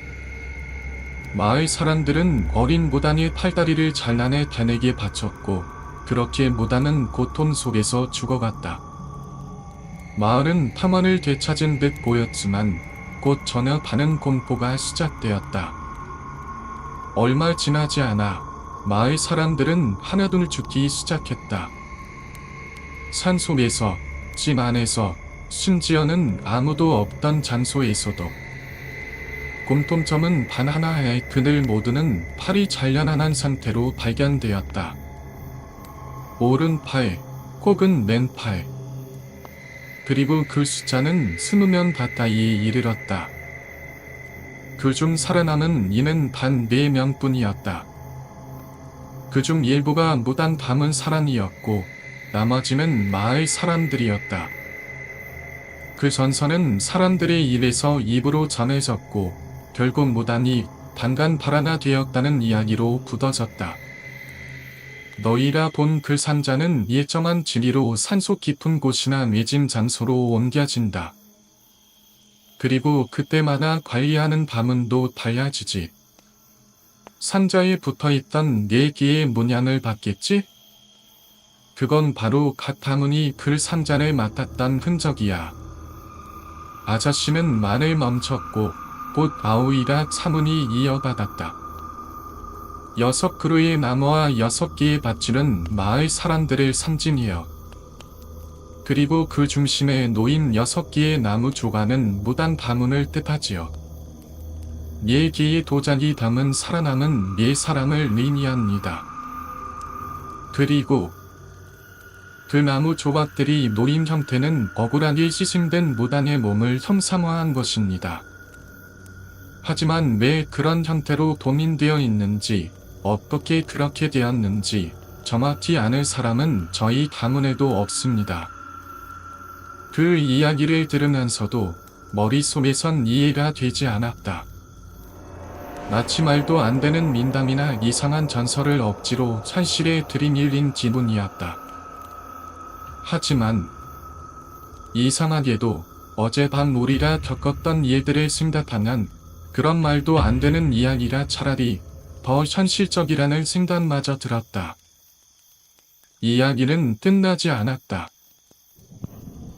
Speaker 1: 마을 사람들은 어린 무단의 팔다리를 잘라내 벤에게 바쳤고 그렇게 무단은 고통 속에서 죽어갔다. 마을은 탐험을 되찾은 듯 보였지만 곧 전혀 다른 공포가 시작되었다. 얼마 지나지 않아 마을 사람들은 하나둘 죽기 시작했다. 산속에서, 집 안에서, 심지어는 아무도 없던 장소에서도. 공통점은 단 하나에 그들 모두는 팔이 잘려난 상태로 발견되었다. 오른팔 혹은 왼팔. 그리고 그 숫자는 20명 가까이에 이르렀다. 그중 살아남은 이는 단 4명뿐이었다. 그중 일부가 무단 담은 사람이었고 나머지는 마을 사람들이었다. 그 전설은 사람들의 입에서 입으로 전해졌고 결국 무단이 반간바라나 되었다는 이야기로 굳어졌다. 너희가 본 그 산자는 일정한 지리로 산속 깊은 곳이나 외진 장소로 옮겨진다. 그리고 그때마다 관리하는 가문도 달라지지. 산자에 붙어있던 4개의 문양을 받겠지? 그건 바로 각 가문이 그 산자를 맡았던 흔적이야. 아저씨는 말을 멈췄고 곧 아오이가 차문이 이어받았다. 6그루의 나무와 6개의 밧줄은 마을 사람들의 상징이여. 그리고 그 중심에 놓인 6개의 나무 조각은 무당 가문을 뜻하지요. 4개의 도장이 담은 살아남은 4사람을 의미합니다. 그리고 그 나무 조각들이 놓인 형태는 억울하게 희생된 무당의 몸을 형상화한 것입니다. 하지만 왜 그런 형태로 도민되어 있는지, 어떻게 그렇게 되었는지 정확히 아는 사람은 저희 가문에도 없습니다. 그 이야기를 들으면서도 머릿속에선 이해가 되지 않았다. 마치 말도 안 되는 민담이나 이상한 전설을 억지로 현실에 들이밀린 기분이었다. 하지만 이상하게도 어젯밤 우리가 겪었던 일들을 생각하면 그런 말도 안 되는 이야기가 차라리 더 현실적이라는 생각마저 들었다. 이야기는 끝나지 않았다.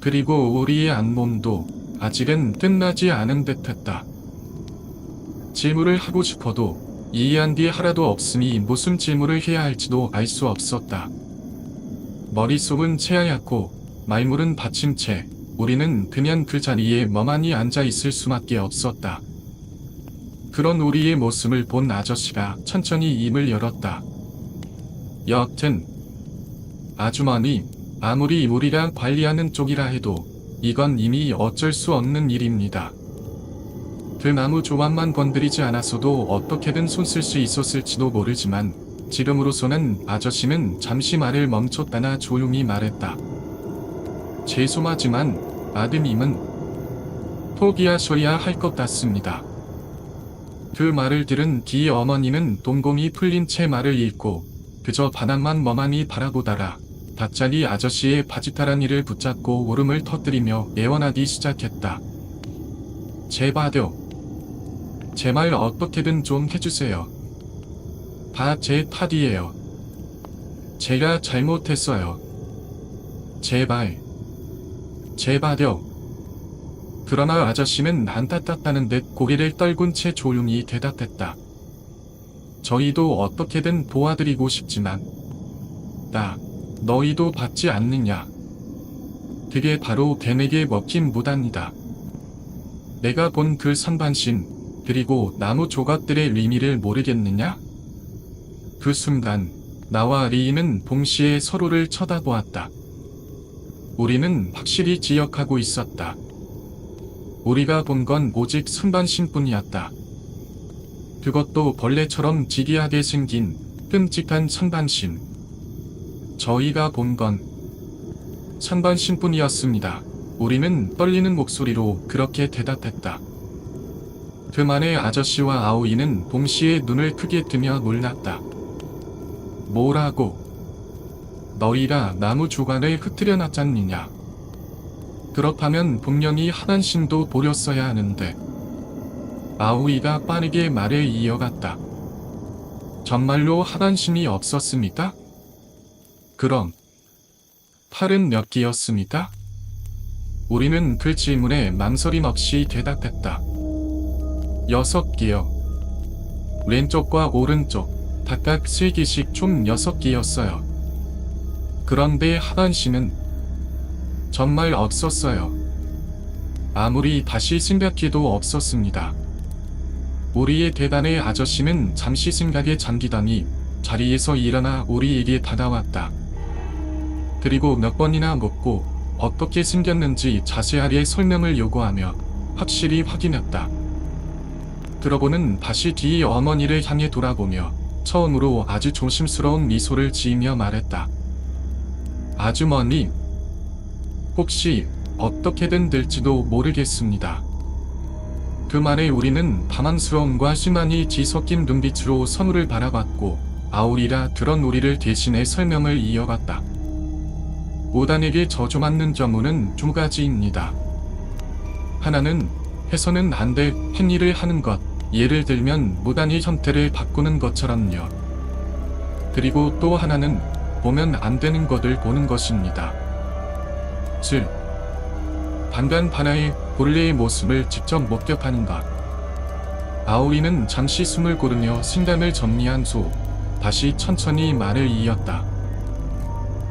Speaker 1: 그리고 우리의 안몸도 아직은 끝나지 않은 듯했다. 질문을 하고 싶어도 이해한 게 하나도 없으니 무슨 질문을 해야 할지도 알 수 없었다. 머릿속은 채하얗고 말문은 닫힌 채 우리는 그냥 그 자리에 멍하니 앉아 있을 수밖에 없었다. 그런 우리의 모습을 본 아저씨가 천천히 입을 열었다. 여튼 아주머니, 아무리 우리가 관리하는 쪽이라 해도 이건 이미 어쩔 수 없는 일입니다. 그 나무 조각만 건드리지 않았어도 어떻게든 손 쓸 수 있었을지도 모르지만 지금으로서는 아저씨는 잠시 말을 멈췄다나 조용히 말했다. 죄송하지만 아드님은 포기하셔야 할 것 같습니다. 그 말을 들은 기 어머니는 동공이 풀린 채 말을 잇고 그저 바닥만 멍하니 바라보다가 갑자기 아저씨의 바지타랑이를 붙잡고 울음을 터뜨리며 애원하기 시작했다. 제발요. 제 말 어떻게든 좀 해주세요. 다 제 탓이에요. 제가 잘못했어요. 제발. 제발요. 그러나 아저씨는 안타깝다는 듯 고개를 떨군 채 조용히 대답했다. 저희도 어떻게든 도와드리고 싶지만 너희도 받지 않느냐. 그게 바로 걔네게 먹힌 무단이다. 내가 본 그 선반신 그리고 나무 조각들의 의미를 모르겠느냐? 그 순간 나와 리이는 동시에 서로를 쳐다보았다. 우리는 확실히 기억하고 있었다. 우리가 본 건 오직 선반신뿐이었다. 그것도 벌레처럼 지기하게 생긴 끔찍한 선반신. 저희가 본 건 선반신뿐이었습니다. 우리는 떨리는 목소리로 그렇게 대답했다. 그 말에 아저씨와 아오이는 동시에 눈을 크게 뜨며 놀랐다. 뭐라고? 너희가 나무 조각을 흩뜨려 놨잖느냐? 그렇다면 분명히 하단신도 보렸어야 하는데. 아오이가 빠르게 말을 이어갔다. 정말로 하단신이 없었습니까? 그럼 팔은 몇 개였습니까? 우리는 그 질문에 망설임 없이 대답했다. 6개요. 왼쪽과 오른쪽 각각 3개씩 총 6개였어요. 그런데 하단신은 정말 없었어요. 아무리 다시 생각해도 없었습니다. 우리의 대단의 아저씨는 잠시 생각에 잠기더니 자리에서 일어나 우리에게 다가왔다. 그리고 몇 번이나 묻고 어떻게 생겼는지 자세하게 설명을 요구하며 확실히 확인했다. 그러고는 다시 뒤 어머니를 향해 돌아보며 처음으로 아주 조심스러운 미소를 지으며 말했다. 아주머니, 혹시 어떻게든 될지도 모르겠습니다. 그 말에 우리는 당황스러움과 실망이 뒤섞인 눈빛으로 선우를 바라봤고 아오리라 그런 우리를 대신해 설명을 이어갔다. 무단에게 저주받는 점은 2가지입니다. 하나는 해서는 안 될 행위를 하는 것, 예를 들면 무단의 형태를 바꾸는 것처럼요. 그리고 또 하나는 보면 안 되는 것을 보는 것입니다. 즉, 반간 바나의 본래의 모습을 직접 목격하는 것. 아오이는 잠시 숨을 고르며 생각을 정리한 후 다시 천천히 말을 이었다.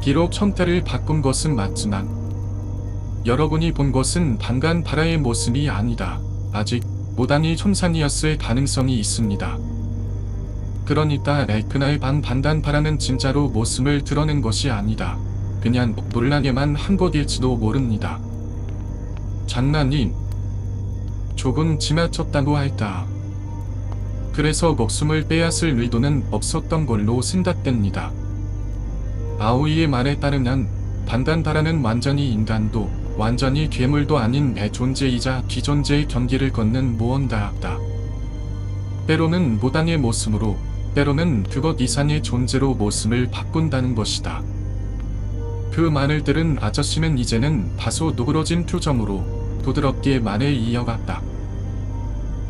Speaker 1: 비록 형태를 바꾼 것은 맞지만 여러분이 본 것은 반간바라의 모습이 아니다. 아직 모단이 촌산이었을 가능성이 있습니다. 그러니까 그날 밤 반간바라는 진짜로 모습을 드러낸 것이 아니다. 그냥 놀라게만 한 것일지도 모릅니다. 장난임. 조금 지나쳤다고 할까. 그래서 목숨을 빼앗을 의도는 없었던 걸로 생각됩니다. 아오이의 말에 따르면 반간바라는 완전히 인간도 완전히 괴물도 아닌 내 존재이자 비존재의 경기를 걷는 무언가다. 때로는 무당의 모습으로, 때로는 그것 이상의 존재로 모습을 바꾼다는 것이다. 그 말을 들은 아저씨는 이제는 다소 누그러진 표정으로 부드럽게 말을 이어갔다.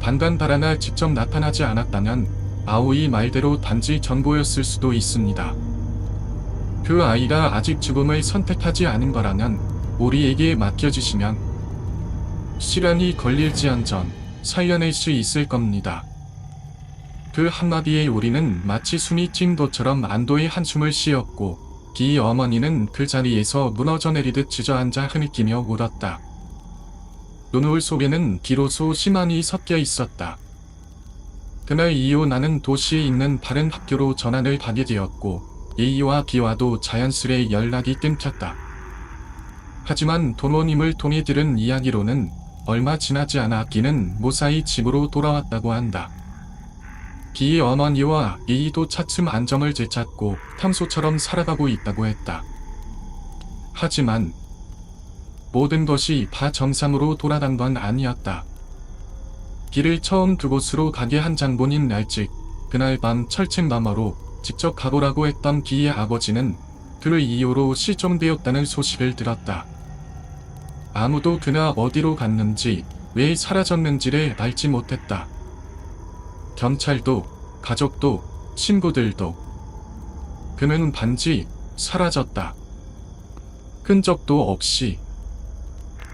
Speaker 1: 반간바라가 직접 나타나지 않았다면 아오이 말대로 단지 정보였을 수도 있습니다. 그 아이가 아직 죽음을 선택하지 않은 거라면 우리에게 맡겨주시면 시간이 걸릴지언정 살려낼 수 있을 겁니다. 그 한마디에 우리는 마치 숨이 튄 것처럼 안도의 한숨을 쉬었고 기 어머니는 그 자리에서 무너져 내리듯 주저앉아 흐느끼며 울었다. 눈물 속에는 비로소 희망이 섞여 있었다. 그날 이후 나는 도시에 있는 다른 학교로 전학을 가게 되었고 A와 B와도 자연스레 연락이 끊겼다. 하지만 도모님을 통해 들은 이야기로는 얼마 지나지 않아 B는 무사히 집으로 돌아왔다고 한다. B의 어머니와 A도 차츰 안정을 되찾고 평소처럼 살아가고 있다고 했다. 하지만 모든 것이 다 정상으로 돌아간 건 아니었다. B를 처음 그곳으로 가게 한 장본인 날즉 그날 밤 철책 너머로 직접 가보라고 했던 B의 아버지는 그 이후로 실종되었다는 소식을 들었다. 아무도 그가 어디로 갔는지 왜 사라졌는지를 알지 못했다. 경찰도 가족도 친구들도. 그는 단지 사라졌다. 흔적도 없이.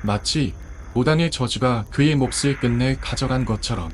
Speaker 1: 마치 무당의 저주가 그의 몫을 끝내 가져간 것처럼.